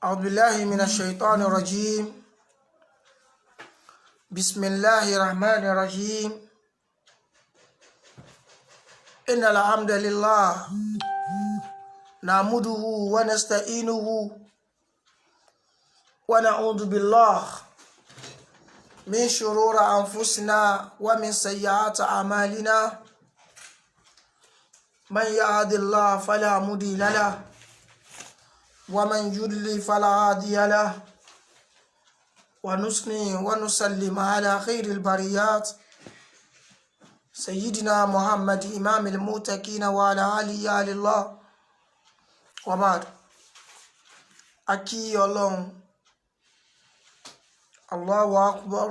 أعوذ بالله من الشيطان الرجيم. بسم الله الرحمن الرحيم. إن الحمد لله نحمده ونستعينه ونعوذ بالله من شرور أنفسنا ومن سيئات أعمالنا. من يهد الله فلا مضل له ومن يضلل فلا هادي له. ونثني ونسلم على خير البريات سيدنا محمد إمام المتقين وعلى آله الله وبعد. Akí Ọlọ́run, Allahu Akbar,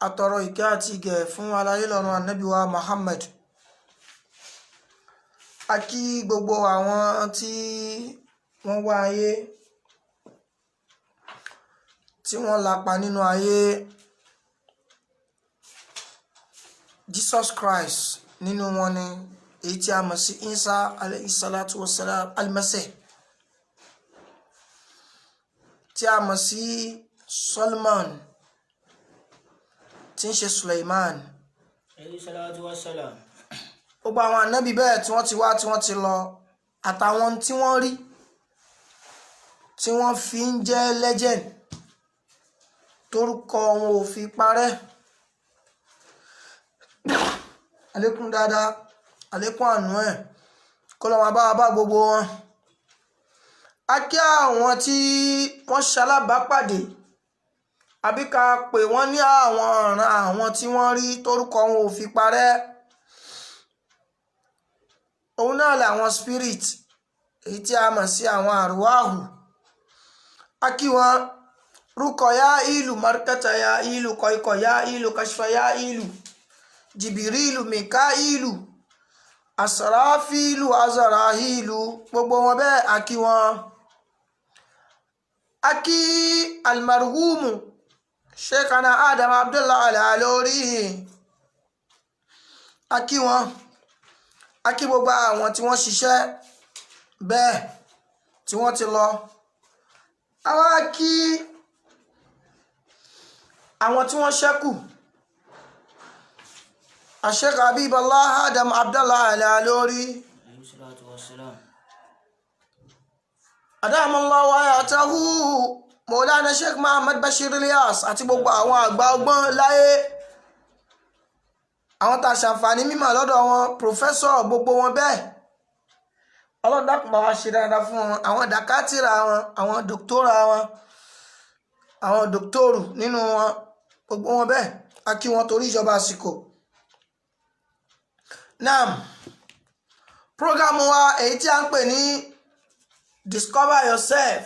atọrọ ìkẹ́ àti ìgẹ̀ fún aláyé lọ́run Ànábì wa Muhammad. Akí gbogbo àwọn tí wọ́n wá ayé, tí wọ́n lapa nínú ayé. Jesus Christ nínú wọn ni èyí tí a mọ̀ sí Isa alayhi salatu wassalam al-Masih, tí a mọ̀ sí Solomon tí ń ṣe Suleiman alayhi salatu wassalam. gbogbo àwọn ànábì bẹ́ẹ̀ tí wọ́n ti wá tí wọ́n ti lọ, àtàwọn tí wọ́n rí tí wọ́n fi ń jẹ́ legend torúkọ wọn ò fi parẹ́. Àlékún dáadáa, àlékún àánú ẹ̀ kó lọ máa bá gbogbo wọn. A kí àwọn tí wọ́n ṣalábàápàdé, àbí ká pè wọ́n ní àwọn ọ̀ràn àwọn tí wọ́n rí torúkọ wọn ò fi parẹ́. Òun náà làwọn spirit, èyí tí a mọ̀ sí àwọn àrùwáhù. A kí wọn rúkọ ya ìlú, markata ya ìlú, kọ̀ìkọ̀ ya ìlú, kashfa ya ìlú, jìbìrìlù, mìká ìlú, asrafilu, azarahilu, gbogbo wọn bẹ́ẹ̀ a kí wọn. A kí almarhumu Sheikhana Adam Abdullah Al-Alori, a kí wọn. A kí gbogbo àwọn tí wọ́n ṣiṣẹ́ bẹ́ẹ̀ tí wọ́n ti lọ. A wá kí àwọn tí wọ́n ṣẹ́kù, Sheikh Habiballah Adam Abdullah Al-Alori alayhi salatu wassalam. adamallahu hayatahu, Maulana Sheikh Muhammad Bashir Ilyas, àti gbogbo àwọn àgbà ọgbọ́n láyé, àwọn tá a ṣàǹfààní mímọ̀ lọ́dọ̀ wọn, professor gbogbo wọn bẹ́ẹ̀. Ọlọ́run dákun bá wa ṣe dáadáa fún wọn, àwọn dàkátìrà wọn, àwọn dòkítọ́rà wọn, àwọn dòkítọ́rù nínú wọn, gbogbo wọn bẹ́ẹ̀ a kí wọn torí ìjọba àsìkò. Naam, program wa èyí tí a ń pè ní Discover Yourself.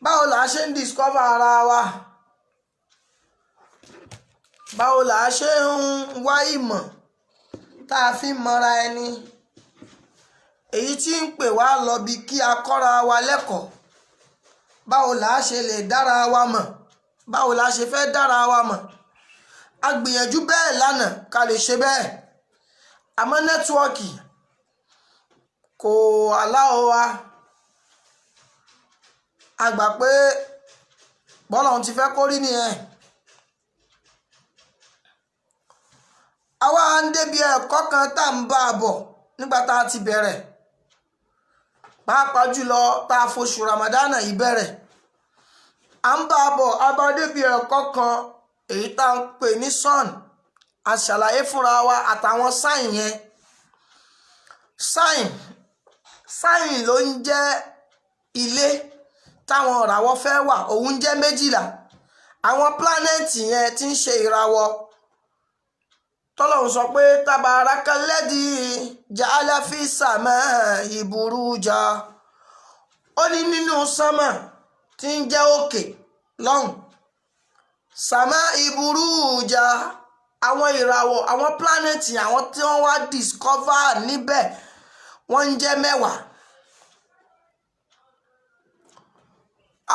Báwo la ṣe ń discover ara wa? Báwo la ṣe ń wá ìmọ̀ tá a fi mọra ẹni? Èyí tí ń pè wá lọ bí kí a kọ́ra wa lẹ́kọ̀ọ́. Báwo la ṣe lè dára wa mọ̀? Báwo la ṣe fẹ́ dára wa mọ̀? A gbìyànjú bẹ́ẹ̀ lánàá ká lè ṣe bẹ́ẹ̀, àmọ́ nẹ́tíwọ́ọ̀kì kò aláwọ̀ wa. A gbà pé bọ́lá òun ti fẹ́ kó rí nìyẹn. Àwa ń débi ẹ̀kọ́ kan tá à ń bá a bọ̀ nígbà tá a ti bẹ̀rẹ̀, pàápàá jùlọ tá a foṣù Ramadana yìí bẹ̀rẹ̀. À ń bá a bọ̀, a bá débi ẹ̀kọ́ kan èyí tá à ń pè ní sun. A ṣàlàyé fúnra wa àtàwọn sáìn yẹn. Sáìn ló ń jẹ́ ilé táwọn ìràwọ̀ fẹ́ wà, òun jẹ́ 12. Àwọn pílánẹ̀tì yẹn tí ń ṣe ìràwọ̀, tọ́lọ́run sọ pé tabarakalladhi ja'ala fi samaa'i buruja. Ó ní nínú sánmà tí ń jẹ́ òkè lọ́hùn, samaa'i buruja, àwọn ìràwọ̀, àwọn pílánẹ̀tì, àwọn tí wọ́n wá discover níbẹ̀ wọ́n ń jẹ́ 10.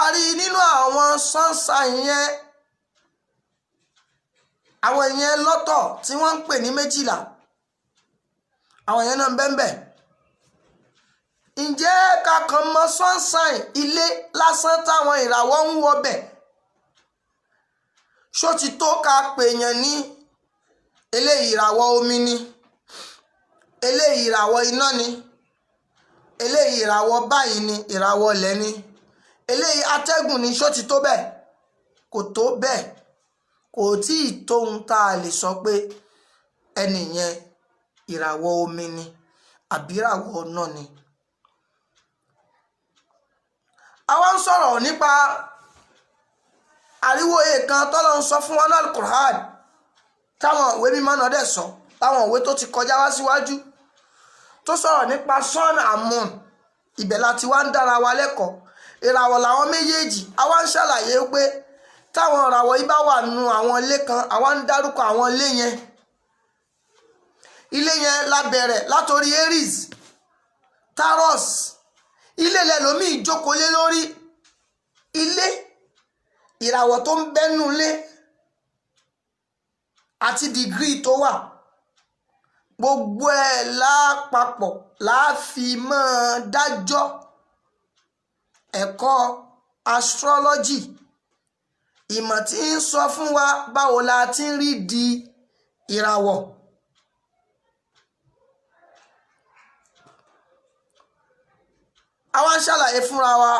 A rí nínú àwọn sọ́nsà yẹn, àwọn yẹn lọ́tọ̀ tí wọ́n ń pè ní 12, àwọn yẹn náà ń bẹ́ẹ̀. Ǹjẹ́ ká kàn mọ̀ sunshine ilé lásán táwọn ìràwọ̀ ń wọbẹ̀ ṣó ti tó ká pèèyàn ní eléyìí ìràwọ̀ omi ni eléyìí ìràwọ̀ iná ni eléyìí ìràwọ̀ báyìí ni ìràwọ̀ ilẹ̀ ni eléyìí atẹ́gùn ni ṣó ti tó bẹ́ẹ̀ kò tó bẹ́ẹ̀ kò tí ì tóhun tá a lè sọ pé ẹni yẹn ìràwọ̀ omi ni àbí ìràwọ̀ iná ni. àwa ń sọ̀rọ̀ nípa àríwòye kan tọ́lọ́ ń sọ fún wa ní Al-Qur'an táwọn ìwé mímọ́ náà dẹ̀ sọ táwọn ìwé tó ti kọjá wá síwájú tó sọ̀rọ̀ nípa sun and moon ibẹ̀ láti wá ń dára wa lẹ́kọ̀ọ́ ìràwọ̀ làwọn méjèèjì àwa ń ṣàlàyé pé táwọn ìràwọ̀ yìí bá wà nù àwọn ilé kan àwa ń dárúkọ àwọn ilé yẹn la bẹ̀rẹ̀ látòrí Aries Taurus ilé lẹ́lòmíì jókòó lé lórí ilé ìràwọ̀ tó ń bẹ́nu lé àti dìgírì tó wà gbogbo ẹ̀ lápapọ̀ láàfi máa dájọ́ ẹ̀kọ́ astrology ìmọ̀ tí ń sọ fún wa báwo la ti ń rí di ìràwọ̀. àwa ń ṣàlàyé fúnra wa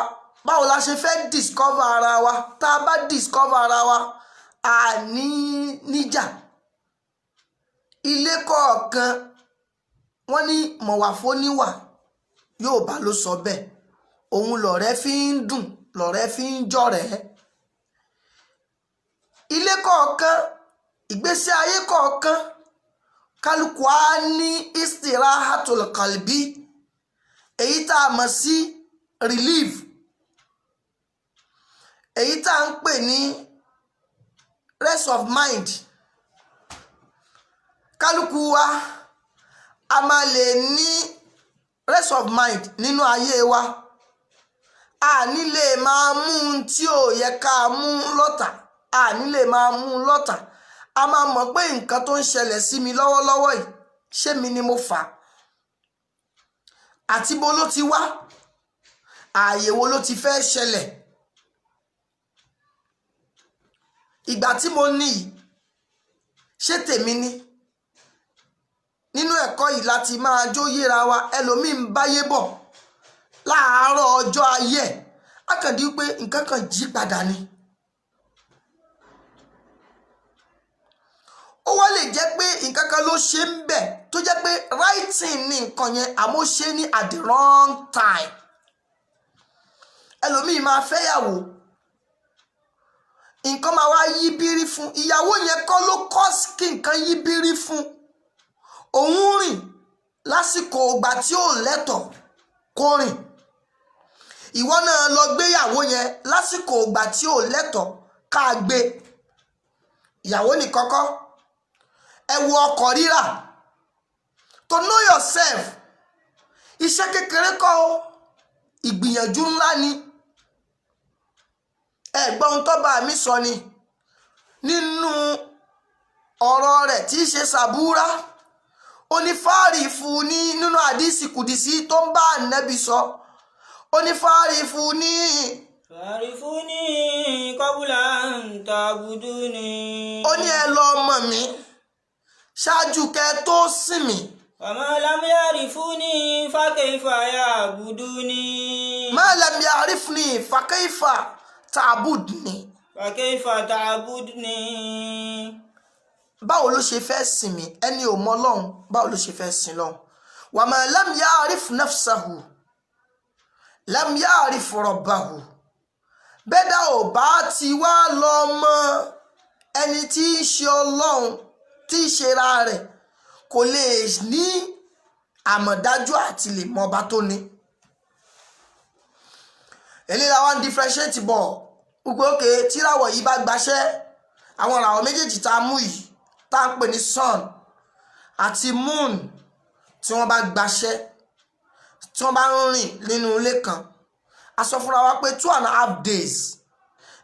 báwo la ṣe fẹ́ discover ara wa tá a bá discover ara wa àní níjà ilé kọ̀ọ̀kan wọ́n ní mọ̀wáfó níwà Yorùbá ló sọ bẹ́ẹ̀ òun lọ̀rẹ́ fi ń dùn lọ̀rẹ́ fi ń jọ̀rẹ́ ilé kọ̀ọ̀kan ìgbésí ayé kọ̀ọ̀kan kálukú á ní istirahatul qalbi èyí tá a mọ̀ sí relief èyí tá a ń pè ní rest of mind kálukú wa a máa lè ní rest of mind nínú ayé wa a ní lè máa mú un tí ò yẹ ká mú lọ́tà a ní lè máa mú un lọ́tà a máa mọ̀ pé nǹkan tó ń ṣẹlẹ̀ sí mi lọ́wọ́lọ́wọ́ yìí ṣé mi ni mo fà á àti bó ló ti wá ààyè wo ló ti fẹ́ ṣẹlẹ̀ ìgbà tí mo ní yìí ṣé tèmi ni nínú ẹ̀kọ́ yìí láti máa jó yéra wa ẹlòmíì ń báyé bọ̀ láàárọ̀ ọjọ́ ayé ẹ̀ akàndí pé nǹkan kan jí padà ni ó wá lè jẹ́ pé nǹkan kan ló ṣe ń bẹ̀ tó jẹ́ pé writing ní nǹkan yẹn àmọ́ ṣe ní at the wrong time ẹlòmíì máa fẹ́yàwó nǹkan máa wá yí bírí fún ìyàwó yẹn kọ́ ló kọ́ kí nǹkan yí bírí fún òun rìn lásìkò ìgbà tí ò lẹ́tọ̀ọ́ kó rìn ìwọ náà lọ gbéyàwó yẹn lásìkò ìgbà tí ò lẹ́tọ̀ọ́ ká gbé ìyàwó ní kọ́kọ́ ẹ wo ọkọ̀ rírà to know yourself iṣẹ́ kékeré kọ́ o ìgbìyànjú ńlá ni ẹ̀gbọ́n tó bá mi sọ ni nínú ọ̀rọ̀ rẹ̀ tí í ṣe sàbúrà onífàárì fún ní nínú àdìsí kùdìsí tó ń bá ànábì sọ onífàárì fún ní. fàrífúnì kọ́bùlà ń tàbùdúnì. ó ní ẹ lọ mọ̀ mí ṣáájú kẹ́ tó sìn mí. wàmà lámìyàrífúnì fàkẹ́fà ya'buduni. má lámìyàrífúnì fàkẹ́fà ta'buduni. fàkẹ́fà ta'buduni. báwo ló ṣe fẹ́ sìn mí ẹni ò mọ Ọlọ́run báwo ló ṣe fẹ́ sìn lọ́hùn. wàmà lámìyàríf nafsahu lámìyàríf rabbahu. bẹ́ẹ̀dá ò bá ti wá lọ mọ ẹni tí í ṣe Ọlọ́run tí í ṣe ra rẹ̀ kò lè ní àmọ̀dájú àti lè mọ ọba tó ní. eléyìí làwọn differentiate bọ̀ gbogbo òkè tíràwọ̀ yìí bá gbaṣẹ́ àwọn ìràwọ̀ méjèèjì tá a mú yìí tá a ń pè ní sun àti moon tí wọ́n bá gbaṣẹ́ tí wọ́n bá ń rìn nínú ilé kan a sọ fúnra wa pé 2.5 days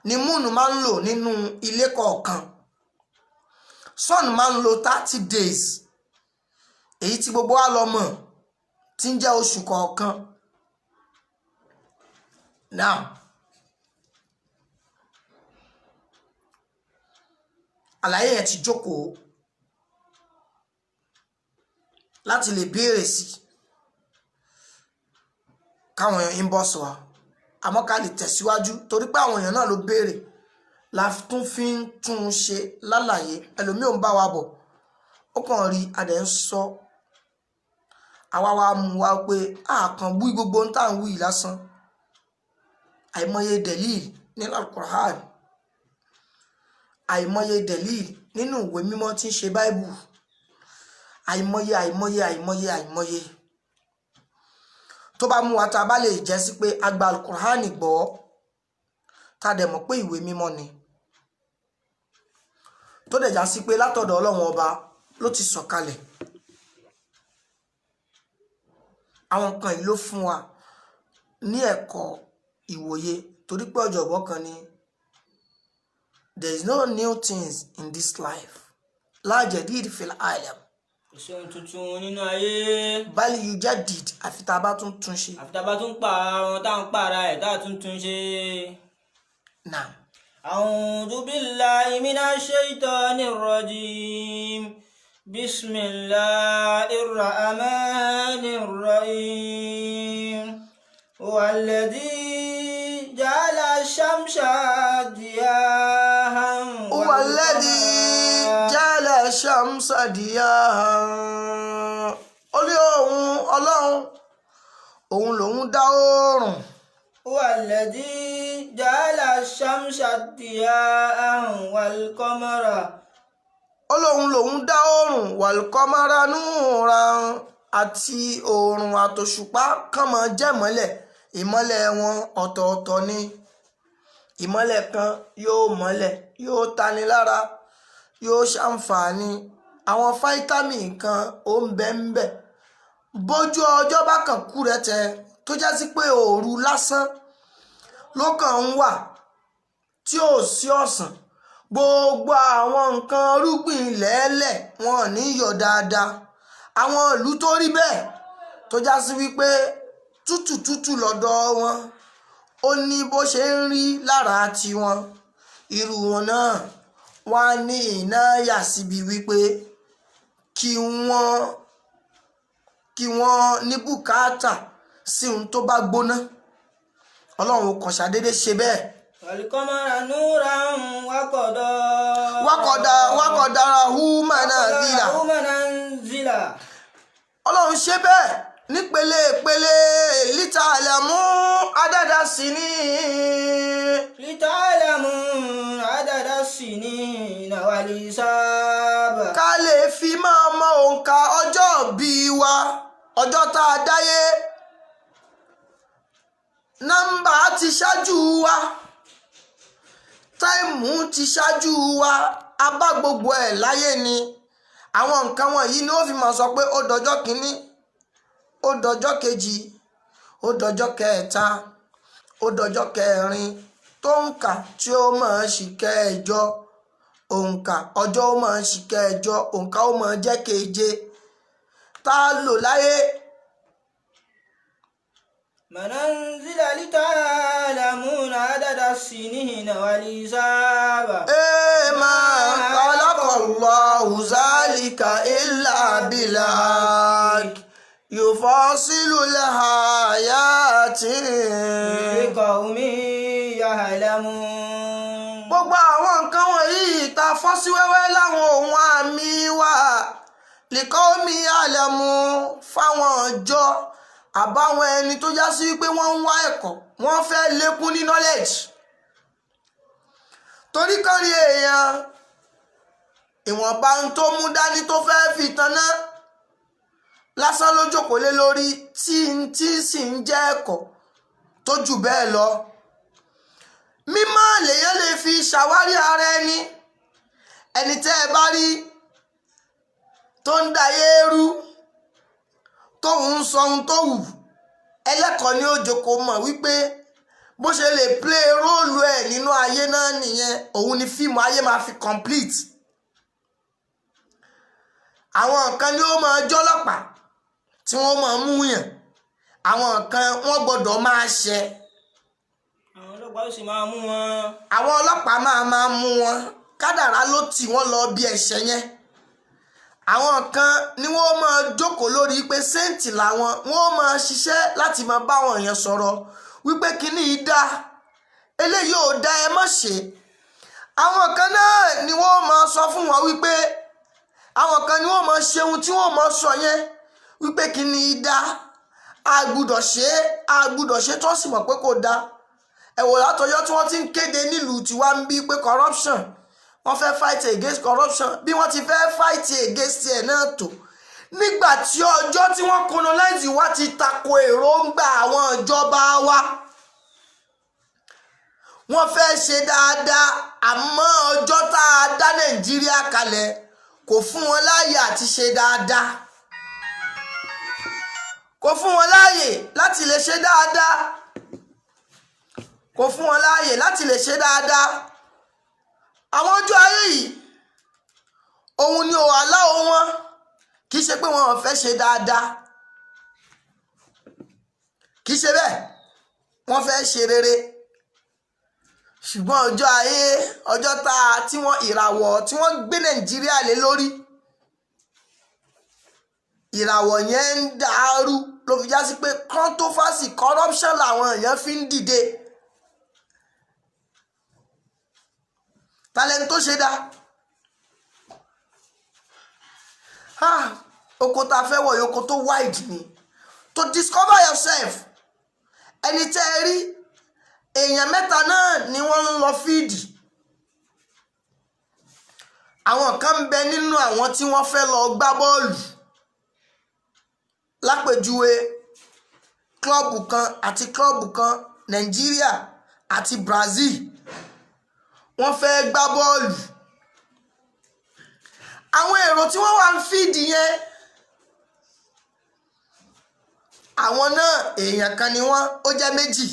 ni moon máa ń lò nínú ilé kọ̀ọ̀kan sun máa ń lò 30 days èyí tí gbogbo wa lọ mọ̀ tí ń jẹ́ oṣù kọ̀ọ̀kan now àlàyé yẹn ti jókòó láti lè béèrè sí káwọn èèyàn inbox wa àmọ́ ká lè tẹ̀síwájú torí pé àwọn èèyàn náà ló béèrè la tún fi ń tún un ṣe lálàyé ẹlòmíì ò ń bá wa bọ̀ ó kàn rí adẹ̀ ń sọ àwa wa mú wa pé àkàn wí gbogbo ń tà ń wí lásán àìmọye delil nínú Al-Qur'an àìmọye delil nínú ìwé mímọ́ tí ń ṣe báìbù àìmọye tó bá mú wa tá a bá lè jẹ́ sí pé a gba Al-Qur'an gbọ́ tá a dẹ̀ mọ̀ pé ìwé mímọ́ ni tó dẹ̀ já sí pé látọ̀dọ̀ Ọlọ́run ọba ló ti sọ̀kalẹ̀ àwọn nǹkan yìí ló fún wa ní ẹ̀kọ́ ìwòye torí pé ọ̀jọ̀gbọ́n kan ní there is no new things in this life la jadid fil alam kò sí ohun tuntun nínú ayé bal yujaddid àfi tá a bá tún tún ṣe. àfi tá a bá tún pa àwọn táwọn pààrà ẹ̀ tá a tún tún ṣe. náà. a'udhu billahi minash shaitanir rajim. bismillahir rahmanir rahim. huwalladhi ja'ala ash-shamsa diyahan. huwalladhi ja'ala ash-shamsa diyahan. ó ní Ọlọ́run òun lòun dá oòrùn. huwalladhi ja'ala ash-shamsa diyahan wal qamara. ó lóun lòun dá oòrùn wal qamara nuran àti oòrùn àtòṣùpá kàn máa jẹ́ ìmọ́lẹ̀ wọn ọ̀tọ̀ọ̀tọ̀ ni ìmọ́lẹ̀ kan yóò mọ́lẹ̀ yóò tani lára yóò ṣàǹfààní àwọn fáítámì kan ó ń bẹ bójú ọjọ́ bá kàn kú rẹtẹ tó já sí pé òru lásán ló kàn ń wà tí ò sí ọ̀sán gbogbo àwọn nǹkan rúgbìn lẹ́ẹ̀lẹ̀ wọn ò ní yọ dáadáa àwọn ìlú tó rí bẹ́ẹ̀ tó já sí wípé tútù lọ́dọ̀ wọn ó ní bó ṣe ń rí lára tiwọn irú wọn náà wọ́n á ní ìnáyà síbi wípé kí wọ́n ní bùkátà sí ohun tó bá gbóná Ọlọ́run kò ṣàdédé ṣe bẹ́ẹ̀. wal-qamara nuran waqadarahu manazila. Ọlọ́run ṣe bẹ́ẹ̀ nípele lita'lamu adada sinina wal-hisaba. ká lè fi máa mọ òǹkà ọjọ́ bí wa ọjọ́ tá a dáyé nọ́mbà ti ṣáájú wa táìmù ti ṣáájú wa a bá gbogbo ẹ̀ láyé ni àwọn nǹkan wọ̀nyí ni ó fi máa sọ pé ó dọjọ́ kínní ó dọjọ́ kejì ó dọjọ́ kẹta ó dọjọ́ kẹrin tó ń kà tí ó máa ṣì kẹjọ òǹkà ọjọ́ ó máa ṣì kẹjọ òǹkà ó máa jẹ́ keje tá a lò láyé. manazila lita'lamuna adada sinina wal-hisaba. ma khalaqallahu zalika illa bil-haqq yufasilu l-ayati liqawmin ya'lamun. gbogbo àwọn nǹkan wọ̀nyí ta fọ́ sí wẹ́wẹ́ láwọn ohun àmì wa liqawmin ya'lamun fáwọn ọjọ́ àbáwọn ẹni tó já sí wípé wọ́n ń wá ẹ̀kọ́ wọ́n fẹ́ lékún ní knowledge torí kan rí èèyàn ìwọ̀nba ń tó mú dání tó fẹ́ fi tanná lásán ló jókòó lé lórí tí sì ń jẹ́ ẹ̀kọ́ tó jù bẹ́ẹ̀ lọ mímọ̀ lèèyàn lè fi ṣàwárí ara ẹni tẹ́ ẹ bá rí tó ń dayé rú tóun ń sọ ohun tó wù ẹlẹ́kọ̀ọ́ ní òjòkó mọ̀ wípé bó ṣe lè play róòlù ẹ̀ nínú ayé náà nìyẹn òun ni fíìmù ayé máa fi complete àwọn nǹkan ni ó máa jọ́lọ́pàá tí wọ́n máa mú yàn àwọn nǹkan wọ́n gbọ́dọ̀ máa ṣe ọlọ́pàá ó sì máa mú wọn. àwọn ọlọ́pàá máa mú wọn kádàrá ló tì wọ́n lọ bí ẹ̀ṣẹ̀ yẹn. àwọn kan ni wọ́n máa jókòó lórí pé sẹ́ǹtì làwọn wọ́n máa ṣiṣẹ́ láti máa bá àwọn èèyàn sọ̀rọ̀ wípé kíní yìí dá eléyìí ò dá ẹ má ṣe. àwọn kan náà ni wọ́n máa sọ fún wọn wípé àwọn kan ni wọ́n máa ṣe ohun tí wọ́n máa sọ yẹn wípé kíní yìí dá a gbúdọ̀ ṣe tó sì mọ̀ pé kò dá. ẹ wò látọjọ́ tí wọ́n ti ń kéde nílùú tiwa ń bí pé corruption wọ́n fẹ́ fight against corruption bí wọ́n ti fẹ́ fight against ẹ̀ náà tó nígbà tí ọjọ́ tí wọ́n colonize wa ti tako èròǹgbà àwọn ìjọba wa. wọ́n fẹ́ ṣe dáadáa àmọ́ ọjọ́ tá a dá Nàìjíríà kalẹ̀ kò fún wọn láàyè àti ṣe dáadáa, kò fún wọn láàyè láti lè ṣe dáadáa, kò fún wọn láàyè láti lè ṣe dáadáa. àwọn ọjọ́ ayé yìí òun ni ò aláwọ̀ wọn, kì í ṣe pé wọn ò fẹ́ ṣe dáadáa, kì í ṣe bẹ́ẹ̀, wọ́n fẹ́ ṣe rere. ṣùgbọ́n ọjọ́ ayé ọjọ́ tí wọ́n ìràwọ̀ tí wọ́n gbé Nàìjíríà lé lórí, ìràwọ̀ yẹn ń dàrú ló fi já sí pé controversy corruption làwọn èèyàn fi ń dìde. talent tó ṣe dá oko tá a fẹ́ wọ̀ yòókù tó wide ni to discover yourself. ẹni tẹ́ ẹ rí èèyàn mẹ́ta náà ni wọ́n ń lọ fíìdì. àwọn kan ń bẹ nínú àwọn tí wọ́n fẹ́ lọ gbá bọ́ọ̀lù lápèjúwe klọ́ọ̀bù kan àti klọ́ọ̀bù kan Nàìjíríà àti Brazil wọ́n fẹ́ gbá bọ́ọ̀lù. àwọn èrò tí wọ́n wá ń fíìdì yẹn àwọn náà èèyàn kan ni wọ́n, ó jẹ́ méjì.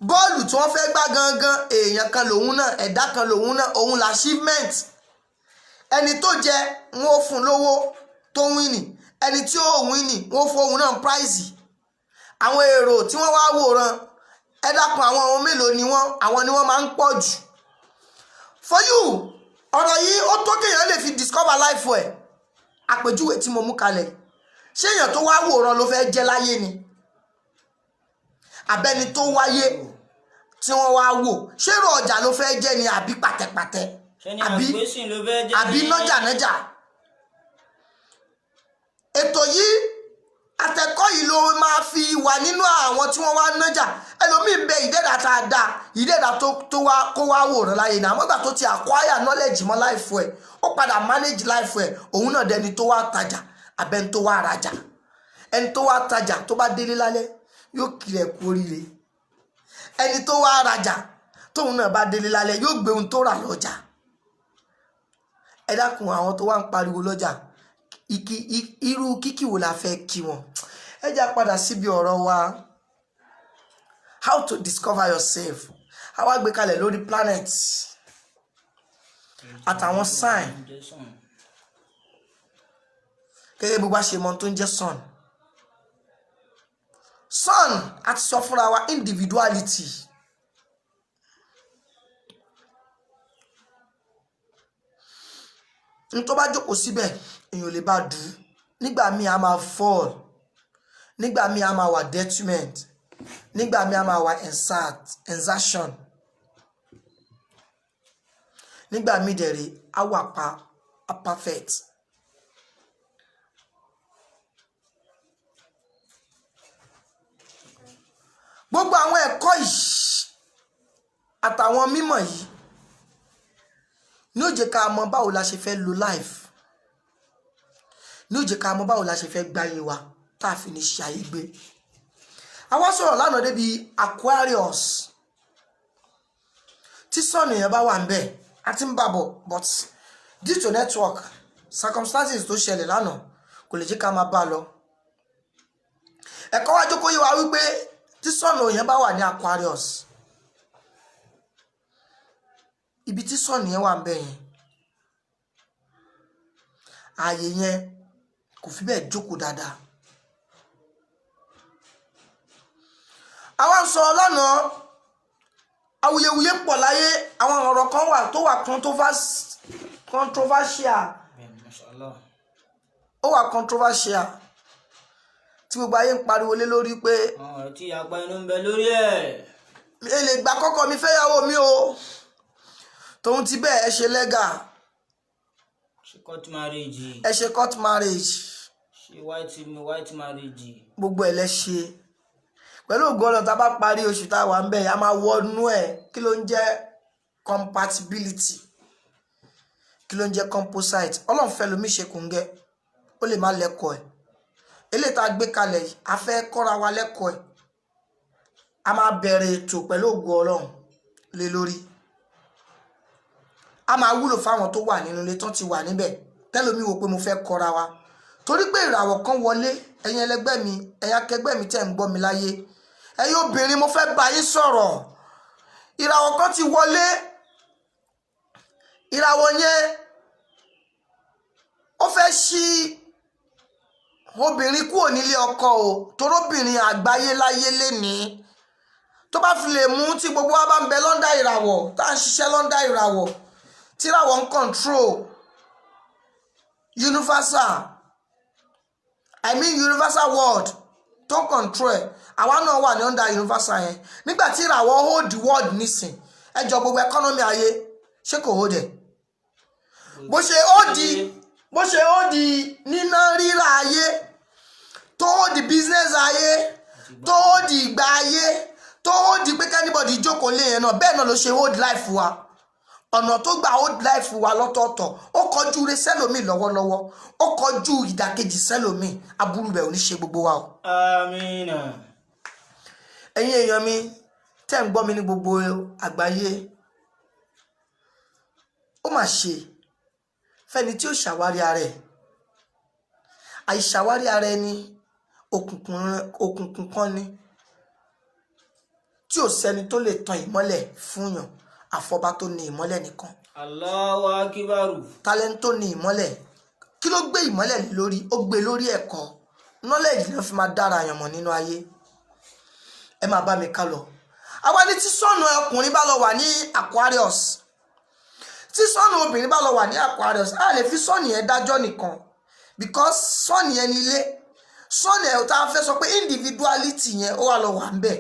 bọ́ọ̀lù tí wọ́n fẹ́ gbá gangan èèyàn kan lòun náà, ẹ̀dá kan lòun náà, òun la achievement. ẹni tó jẹ wọn ó fún lówó tó wíìnì, ẹni tí ó wíìnì wọn ó fún òun náà prize. àwọn èrò tí wọ́n wá wòran ẹ dákun àwọn ohun mélòó ni wọ́n, àwọn ni wọ́n máa ń pọ̀ jù. for you ọ̀rọ̀ yìí ó tó kéèyàn lè fi discover life ẹ̀. àpèjúwe tí mo mú kalẹ̀, ṣé èèyàn tó wá wòran ló fẹ́ jẹ́ láyé ni àbẹ́ni tó wáyé tí wọ́n wá wò, ṣérò ọjà ló fẹ́ jẹ́ ni àbí pàtẹ́pàtẹ́ àbí nájànájà. ètò yìí àtẹ̀kọ́ yìí ló máa fi wà nínú àwọn tí wọ́n wá nájà. ẹlòmíì ń bẹ ìdẹ́dà tá a dá ìdẹ́dà tó wá kó wá wòran láyé náà, àmọ́gbà tó ti acquire knowledge mọ́ láìfọ ẹ̀ ó padà manage láìfọ ẹ̀, òun náà dẹni tó wá tajà àbẹ́ni tó wá rajà. ẹni tó wá tajà tó bá délé lálẹ́ yóò kiri ẹ̀ kú oríire, ẹni tó wá rajà tóun náà bá délé lálẹ́ yóò gbé ohun tó rà lọ́jà. ẹ dákun àwọn tó wá ń pariwo lọ́jà irú kíkì wo la fẹ́ kí wọn. ẹ já padà síbi ọ̀rọ̀ wa, how to discover yourself. àwa gbé kalẹ̀ lórí planet àtàwọn sign gẹ́gẹ́ bí wọ́n ṣe mọ̀ tó ń jẹ́ sun. sun àti sọ fúnra wa individuality. n tó bá jókòó síbẹ̀ èèyàn lè bá dù ú, nígbà míì a máa fall, nígbà míì a máa wà detriment, nígbà míì a máa wà insertion, nígbà míì dẹ̀rẹ̀ a wà perfect. gbogbo àwọn ẹ̀kọ́ yìí àtàwọn mímọ̀ yìí ní ó jẹ́ ká mọ̀ báwo la ṣe fẹ́ lo life, ní ó jẹ́ ká mọ̀ báwo la ṣe fẹ́ gbáyé wa tá a fi ní ṣe ayé gbé. àwa sọ̀rọ̀ lánàá débi Aquarius tí sọ́ọ̀nù yẹn bá wà ń bẹ̀ àti ń bàbọ̀, but due to network circumstances tó ṣẹlẹ̀ lánàá kò lè jẹ́ ká máa bá a lọ. ẹ̀kọ́ wa jókòó yé wa wípé tí sọ́ọ̀nù yẹn bá wà ní Aquarius, ibi tí sọ́ọ̀nù yẹn wà ń bẹ̀ yẹn ààyè yẹn kò fi bẹ́ẹ̀ jókòó dáadáa. àwa ń sọ lánàá awuyewuye pọ̀ láyé àwọn ọ̀rọ̀ kan wà tó wà controversial Mashallah. ó wà controversial tí gbogbo ayé ń pariwo lé lórí pé Àwọn tí apá inú ń bẹ lórí ẹ̀. mi lè gba kọ́kọ́ mi fẹ́yàwó mi o tóun ti bẹ́ẹ̀ ẹ ṣe lẹ́gà Ṣé court marriage? ẹ ṣe court marriage Ṣé white marriage? gbogbo ẹ̀ lẹ ṣe pẹ̀lú ògo Ọlọ́run tá a bá parí oṣù tá a wà ń bẹ̀ a máa wọnú ẹ̀ kí ló ń jẹ́ compatibility kí ló ń jẹ́ composite Ọlọ́run fẹ́ lomi ṣe kòńgẹ́ ó lè má lẹ́kọ̀ọ́ ẹ̀ eléyìí tá a gbé kalẹ̀ yìí a fẹ́ kọ́ra wa lẹ́kọ̀ọ́ ẹ̀ a máa bẹ̀rẹ̀ ètò pẹ̀lú ògo Ọlọ́run lé lórí a máa wúlò fáwọn tó wà nínú ilé tó ti wà níbẹ̀ tẹ́lómi wò pé mo fẹ́ kọ́ra wa torí pé ìràwọ̀ kan wọlé ẹ̀yin ẹlẹgbẹ́ mi ẹ̀yin akẹgbẹ́ mi tẹ́ ń gbọ́ mi láyé ẹ̀yin obìnrin mo fẹ́ bá yín sọ̀rọ̀ ìràwọ̀ kan ti wọlé ìràwọ̀ yẹn ó fẹ́ ṣí obìnrin kúrò nílé ọkọ o torobìnrin àgbáyé láyé lénìí tó bá fi lè mú tí gbogbo wa bá ń bẹ lọ́ndà ìràwọ̀ tá à ń ṣiṣẹ́ lọ́ndà ìràwọ̀ tí ìràwọ̀ ń control universal world tó control ẹ̀ àwa náà wà ní under universal yẹn nígbà tí ìràwọ̀ hold the world nísìn ẹjọ́ gbogbo economy ayé ṣé kò hold ẹ̀ bó ṣe hold níná rírà ayé tó hold business ayé tó hold ìgbà ayé tó hold pé kẹ́nìbọ̀dì jókòó lé yẹn náà bẹ́ẹ̀ náà ló ṣe hold life wa ọ̀nà tó gbà hold life wa lọ́tọ̀ọ̀tọ̀ ó kọjú re sẹ́lòmí lọ́wọ́lọ́wọ́ ó kọjú ìdàkejì sẹ́lòmí aburú bẹ̀ ò ní ṣe gbogbo wa o. Amina. ẹ̀yin èèyàn mi tẹ́ ń gbọ́ mi ní gbogbo àgbáyé ó mà ṣe fẹ́ni tí ó ṣàwárí ara ẹ̀ àìṣàwárí ara ẹni òkùnkùn kan ni tí ò sẹ́ni tó lè tan ìmọ́lẹ̀ fún yàn àfọba tó ní ìmọ́lẹ̀ nìkan. Allahu akibaru. talent tó ní ìmọ́lẹ̀ kí ló gbé ìmọ́lẹ̀ lórí ó gbé lórí ẹ̀kọ́ knowledge ló fi máa dára yàn mọ̀ nínú ayé ẹ máa bá mi ká lọ. àwa ni tí sọ́nù ọkùnrin bá lọ wà ní Aquarius tí sọ́nù obìnrin bá lọ wà ní Aquarius a lè fi sọ́nù yẹn dájọ́ nìkan because sọ́nù yẹn ní ilé sọ́nù ẹ̀ tá a fẹ́ sọ pé individuality yẹn ó wà lọ wà ń bẹ̀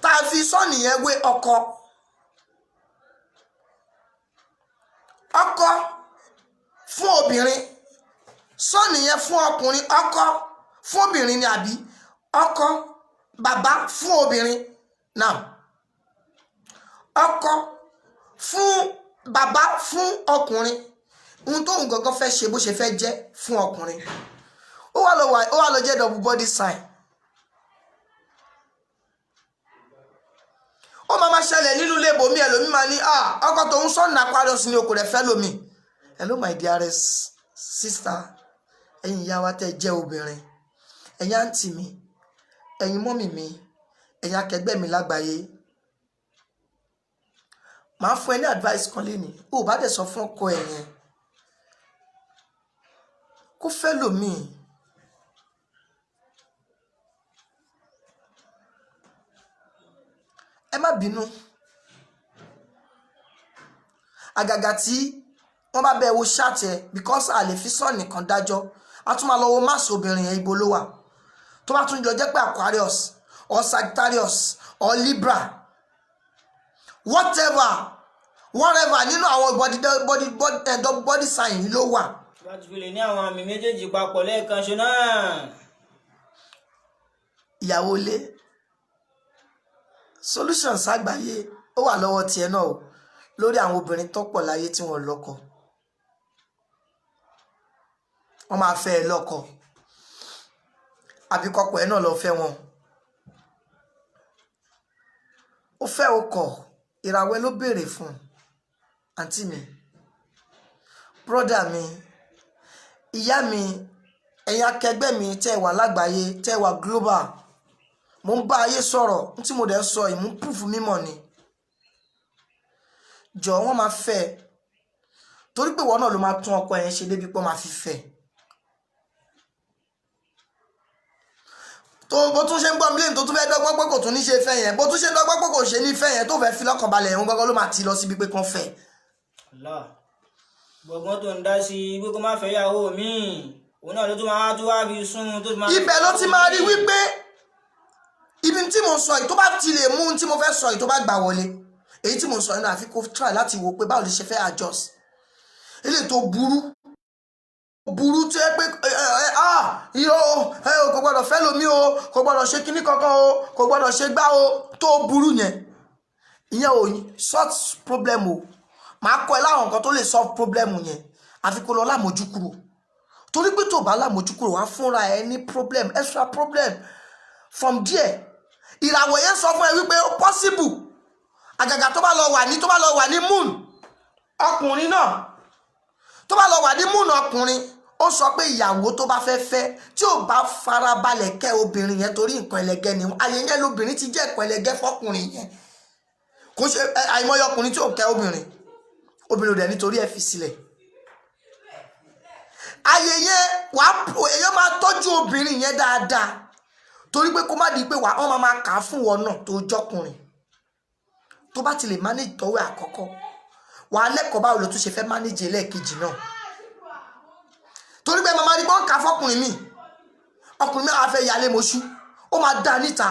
tá a fi sọ́nù yẹn wé ọkọ fún obìnrin sọ́nù yẹn fún ọkùnrin ọkọ fún obìnrin ni àbí ọkọ bàbá fún obìnrin náà ọkọ fún bàbá fún ọkùnrin ohun tóun gangan fẹ́ ṣe bó ṣe fẹ́ jẹ́ fún ọkùnrin ó wà lọ jẹ́ double body sign ó máa ṣẹlẹ̀ nínú ilé ibòmí ẹlòmí máa ní ọkọ tòun sọ́nù Aquarius ní okò rẹ̀ fẹ́ lómi. Hello my dearest sister ẹ̀yin ìyá wa tẹ́ jẹ́ obìnrin ẹ̀yin àǹtí mi ẹ̀yin mọ́mì mi ẹ̀yin akẹgbẹ́ mi lágbàáyé màá fún ẹ ní advice kan lénìí ó bá dẹ̀ sọ fún ọkọ ẹ̀ yẹn kó fẹ́ lómi. ẹ má bínú àgàgà tí wọ́n bá bẹ́ẹ̀ wo ṣáàtì ẹ̀ because a lè fi sọ́ọ̀ nìkan dájọ́ a tún máa lọ wo máàsì obìnrin yẹn ibo ló wà tó bá tún jọ jẹ́ pé Aquarius or Sagittarius or Libra whatever nínú àwọn body sign yìí ló wà. bá ti fi lè ní àwọn àmì méjèèjì papọ̀ lẹ́ẹ̀kan ṣe náà. ìyàwó ilé solutions àgbáyé ó wà lọ́wọ́ tiẹ̀ náà o lórí àwọn obìnrin tó pọ̀ láyé tí wọ́n lọ́kọ wọ́n máa fẹ́ ẹ lọ́kọ àbí kọ́kọ́ ẹ náà lọ fẹ́ wọn ó fẹ́ ọkọ ìràwọ̀ ló béèrè fún àǹtí mi brọ́dà mi ìyá mi ẹ̀yin akẹgbẹ́ mi tẹ́ wà lágbàáyé tẹ́ wà global mo ń bá ayé sọ̀rọ̀ tí mo dẹ̀ sọ ìmú púfù mímọ̀ ni jọ wọ́n máa fẹ́ torí pé wọ́n náà ló máa tún ọkọ yẹn ṣe débi pọ́ máa fi fẹ́ tó bó tún ṣe ń gbọ́ mi lẹ́yìn tó tún fẹ́ dọ́gbọ́n pé kò tún ní ṣe fẹ́ yẹn bó tún ṣe dọ́gbọ́n pé kò ṣe ní fẹ́ yẹn tó fẹ́ fi lọ́kàn balẹ̀ òun gọ́gọ́ ló máa ti lọ síbi pé kán fẹ́. gbọ̀ngàn tó ń dá sí i pé kó má fẹ́ yàwó mi òun náà ló tún máa tún wá fi sún tó máa. ibẹ̀ ló ti máa rí wípé ibi tí mo sọ yìí tó bá ti lè mú tí mo fẹ́ sọ yìí tó bá gbà wọlé èyí tí mo sọ yìí náà àfi kó try láti wo pé báwo lè ṣe fẹ́ adjust eléyìí tó burú tó yẹ pé kò gbọdọ̀ fẹ́ lomi o kò gbọdọ̀ ṣe kinní kankan o kò gbọdọ̀ ṣe gbá o tó burú yẹn ìyẹn ò solve problem o màá kọ́ ẹ láwọn nǹkan tó lè solve problem yẹn àfi kó lọ lámójú kúrò torí pé tó bá lámójú kúrò wá fúnra ẹ ní problem extra problem from there ìràwọ̀ yẹn sọ fún ẹ wípé ó possible àgàgà tó bá lọ wà ní moon ọkùnrin náà tó bá lọ wà ní moon ọkùnrin ó sọ pé ìyàwó tó bá fẹ́ tí ò bá farabalẹ̀ kẹ́ obìnrin yẹn torí nǹkan ẹlẹgẹ́ ni ayé yẹn lóbìnrin ti jẹ́ nǹkan ẹlẹgẹ́ fọkùnrin yẹn kò ṣe àìmọye ọkùnrin tí ò kẹ́ obìnrin ò dẹ̀ nítorí ẹ̀ fi sílẹ̀ ayé yẹn èèyàn máa tọ́jú obìnrin yẹn dáadáa torí pé kó má di pé wọ́n máa kà á fún wọn náà tó jọkùnrin tó bá ti lè manage tọ́wọ́ àkọ́kọ́ wàá lẹ́kọ̀ọ́ báwo ló tún ṣe fẹ́ manage ẹlẹ́ẹ̀kejì náà torí pé màmá rí bọ́n kà fọkùnrin mi ọkùnrin mi àfẹ́ ìyálé mọ́ṣú ó máa dá níta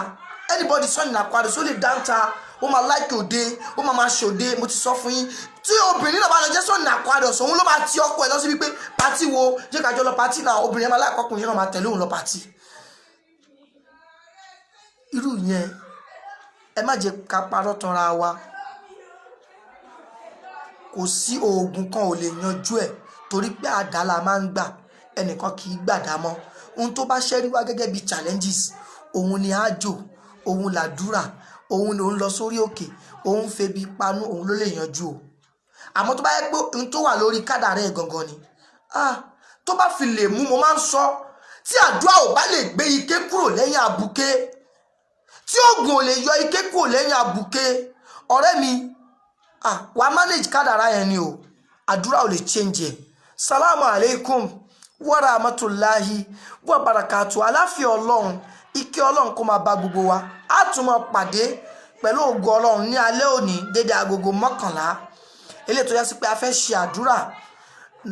anybody sọ́ni nàkwárí só lè dáńtà ó máa láìkè òde ó máa ṣòde mo ti sọ fún yín tí obìnrin náà bá lọ jẹ́ sọ́ni nàkwárí ọ̀sán òun ló máa ti ọkọ ẹ̀ lọ sí wípé pátí wo jẹ́ kájọ lọ pátí náà obìnrin ẹ̀ máa láìkọ́ ọkùnrin náà máa tẹ̀lé òun lọ pátí irú yẹn ẹ má jẹ́ ká parọ́ tanra wa kò sí oògùn kan ò lè yanjú ẹ̀ torí pé àdá la máa ń gbà ẹnìkan kì í gbàdá mọ́ ohun tó bá ṣẹ́rí wá gẹ́gẹ́ bí challenges òun ni àjò òun làdúrà òun ló ń lọ sórí òkè òun febi panú òun ló lè yanjú o àmọ́ tó bá yẹ pé ohun tó wà lórí kádàrá ẹ̀ gangan ni tó bá fi lè mú mo máa ń sọ tí àdúrà ò bá lè gbé ike kúrò lẹ́yìn àbùké tí oògùn ò lè yọ ike kúrò lẹ́yìn àbùké ọ̀rẹ́ mi wà manage kádàrá yẹn ni o àdúrà ò lè change ẹ̀. Salamu alaikum wa rahmatulahi wa barakatu aláfíà ọlọ́run ike ọlọ́run kó máa bá gbogbo wa á tún máa pàdé pẹ̀lú ògo ọlọ́run ní alẹ́ òní dédé agogo 11 eléyìí tó yẹ sí pé a fẹ́ ṣe àdúrà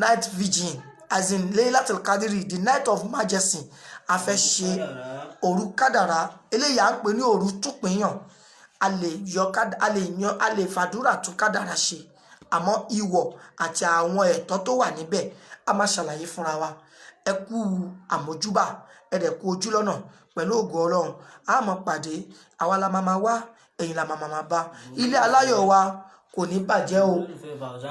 night vigil as in Laylatul Qadri the night of majesty a fẹ́ ṣe òru kádàrá eléyìí à ń pè ní òru túpìyàn a lè fàdúrà tún kádàrá ṣe àmọ́ ìwọ̀ àti àwọn ẹ̀tọ́ tó wà níbẹ̀ a máa ṣàlàyé fúnra wa ẹ kú àmójúbà ẹ dẹ̀ kú ojú lọ́nà pẹ̀lú ògo ọlọ́run a máa pàdé àwa la máa wá ẹ̀yin la máa bá ilé aláyọ̀ wa kò ní bàjẹ́ o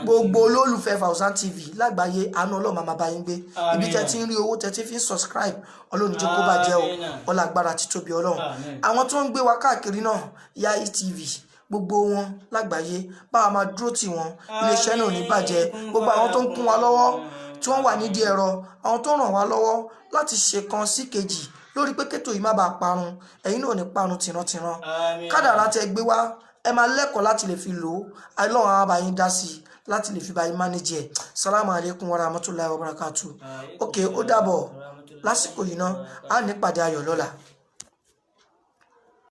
gbogbo olólùfẹ́ Fauzan TV lágbàáyé àánú ọlọ́run máa bá yín gbé ibi tẹ́ ti ń rí owó tẹ́ ti fi ń subscribe ọlọ́run jẹ́ kó bàjẹ́ o ọlágbára títóbi ọlọ́run àwọn tó ń gbé wa káàkiri náà Yayi TV gbogbo wọn lágbàáyé báwa máa dúró tì wọn iléeṣẹ́ náà ò ní bàjẹ́ gbogbo àwọn tó ń kún wa lọ́wọ́ tí wọ́n wà nídìí ẹ̀rọ àwọn tó ràn wá lọ́wọ́ láti ṣe kan sí kejì lórí pé kétò yìí má bàa parun ẹ̀yin náà ò ní parun tìrantìran kádàrá tẹ gbé wá ẹ máa lẹ́kọ̀ọ́ láti lè fi lò ó àìlọ́run àwọn àbáyín dá sí i láti lè fi báyìí manage ẹ̀. Salamu alaikum wa rahmatulahi wa barakatu. Ok ó dàbọ̀ lásìkò yìí náà á nípàdé ayọ̀ lọ́la.